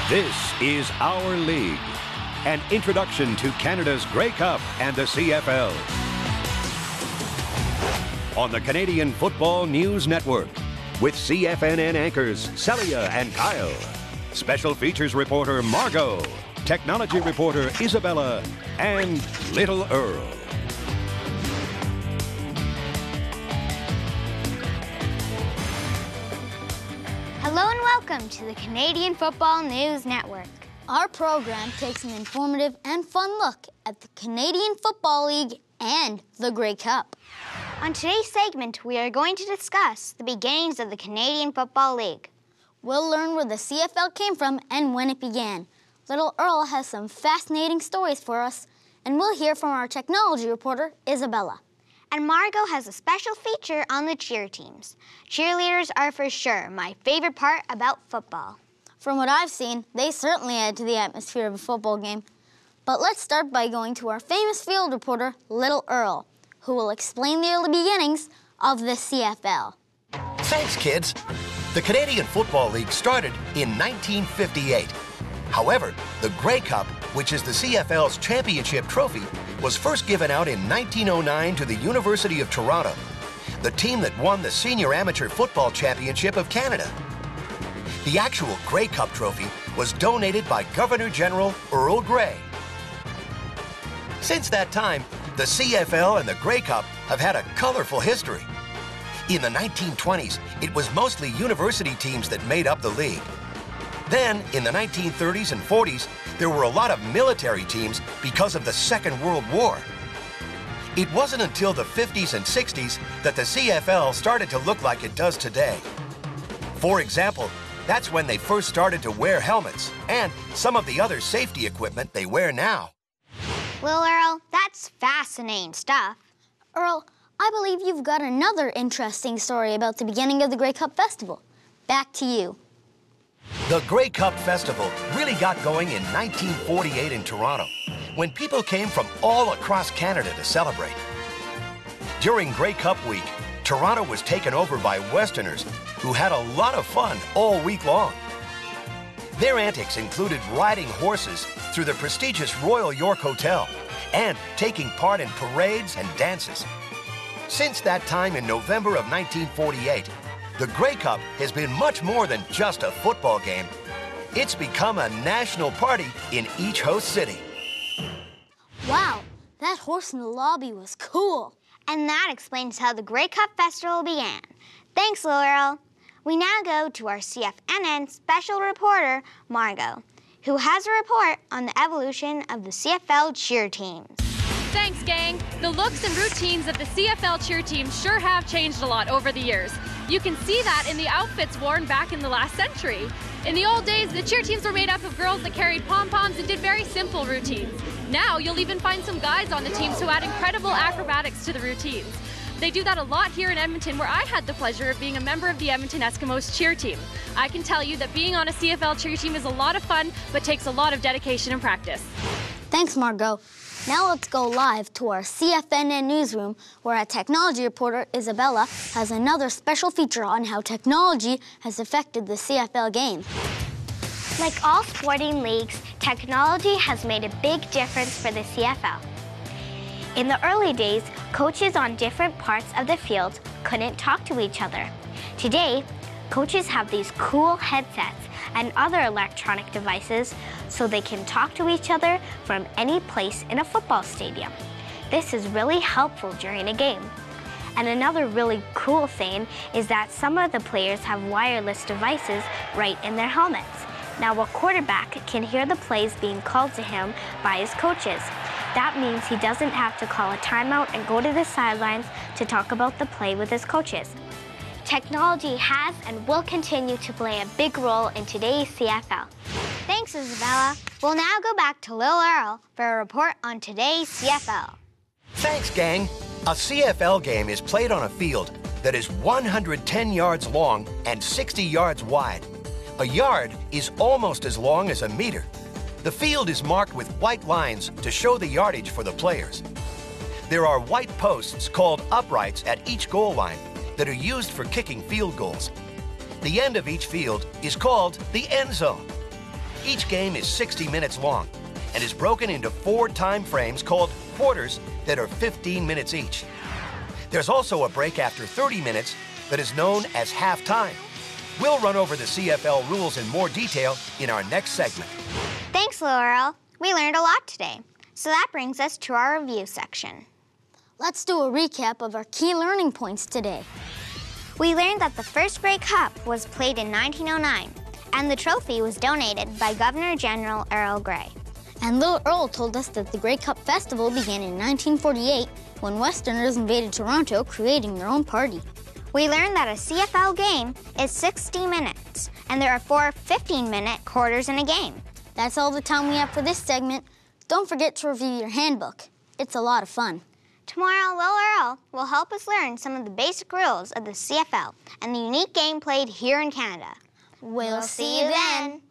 This is Our League, an introduction to Canada's Grey Cup and the CFL. On the Canadian Football News Network, with CFNN anchors Celia and Kyle, special features reporter Margot, technology reporter Isabella, and Little Earl. Hello and welcome to the Canadian Football News Network. Our program takes an informative and fun look at the Canadian Football League and the Grey Cup. On today's segment, we are going to discuss the beginnings of the Canadian Football League. We'll learn where the CFL came from and when it began. Little Earl has some fascinating stories for us, and we'll hear from our technology reporter, Isabella. And Margot has a special feature on the cheer teams. Cheerleaders are for sure my favorite part about football. From what I've seen, they certainly add to the atmosphere of a football game. But let's start by going to our famous field reporter, Little Earl, who will explain the early beginnings of the CFL. Thanks, kids. The Canadian Football League started in 1958. However, the Grey Cup, which is the CFL's championship trophy, was first given out in 1909 to the University of Toronto, the team that won the Senior Amateur Football Championship of Canada. The actual Grey Cup trophy was donated by Governor-General Earl Grey. Since that time, the CFL and the Grey Cup have had a colorful history. In the 1920s, it was mostly university teams that made up the league. Then, in the 1930s and 40s, there were a lot of military teams because of the Second World War. It wasn't until the 50s and 60s that the CFL started to look like it does today. For example, that's when they first started to wear helmets and some of the other safety equipment they wear now. Well, Earl, that's fascinating stuff. Earl, I believe you've got another interesting story about the beginning of the Grey Cup Festival. Back to you. The Grey Cup Festival really got going in 1948 in Toronto, when people came from all across Canada to celebrate. During Grey Cup week, Toronto was taken over by Westerners who had a lot of fun all week long. Their antics included riding horses through the prestigious Royal York Hotel and taking part in parades and dances. Since that time in November of 1948, the Grey Cup has been much more than just a football game. It's become a national party in each host city. Wow, that horse in the lobby was cool. And that explains how the Grey Cup Festival began. Thanks, Little Earl. We now go to our CFNN special reporter, Margot, who has a report on the evolution of the CFL cheer teams. Thanks, gang. The looks and routines of the CFL cheer team sure have changed a lot over the years. You can see that in the outfits worn back in the last century. In the old days, the cheer teams were made up of girls that carried pom-poms and did very simple routines. Now, you'll even find some guys on the teams who add incredible acrobatics to the routines. They do that a lot here in Edmonton, where I had the pleasure of being a member of the Edmonton Eskimos cheer team. I can tell you that being on a CFL cheer team is a lot of fun, but takes a lot of dedication and practice. Thanks, Margot. Now let's go live to our CFNN newsroom, where our technology reporter, Isabella, has another special feature on how technology has affected the CFL game. Like all sporting leagues, technology has made a big difference for the CFL. In the early days, coaches on different parts of the field couldn't talk to each other. Today, coaches have these cool headsets and other electronic devices so they can talk to each other from any place in a football stadium. This is really helpful during a game. And another really cool thing is that some of the players have wireless devices right in their helmets. Now a quarterback can hear the plays being called to him by his coaches. That means he doesn't have to call a timeout and go to the sidelines to talk about the play with his coaches. Technology has and will continue to play a big role in today's CFL. Thanks, Isabella. We'll now go back to Lil Earl for a report on today's CFL. Thanks, gang. A CFL game is played on a field that is 110 yards long and 60 yards wide. A yard is almost as long as a meter. The field is marked with white lines to show the yardage for the players. There are white posts called uprights at each goal line that are used for kicking field goals. The end of each field is called the end zone. Each game is 60 minutes long and is broken into 4 time frames called quarters that are 15 minutes each. There's also a break after 30 minutes that is known as halftime. We'll run over the CFL rules in more detail in our next segment. Thanks, Little Earl. We learned a lot today. So that brings us to our review section. Let's do a recap of our key learning points today. We learned that the first Grey Cup was played in 1909, and the trophy was donated by Governor General Earl Grey. And Little Earl told us that the Grey Cup Festival began in 1948 when Westerners invaded Toronto, creating their own party. We learned that a CFL game is 60 minutes, and there are 4 15-minute quarters in a game. That's all the time we have for this segment. Don't forget to review your handbook. It's a lot of fun. Tomorrow, Little Earl will help us learn some of the basic rules of the CFL and the unique game played here in Canada. We'll see you then.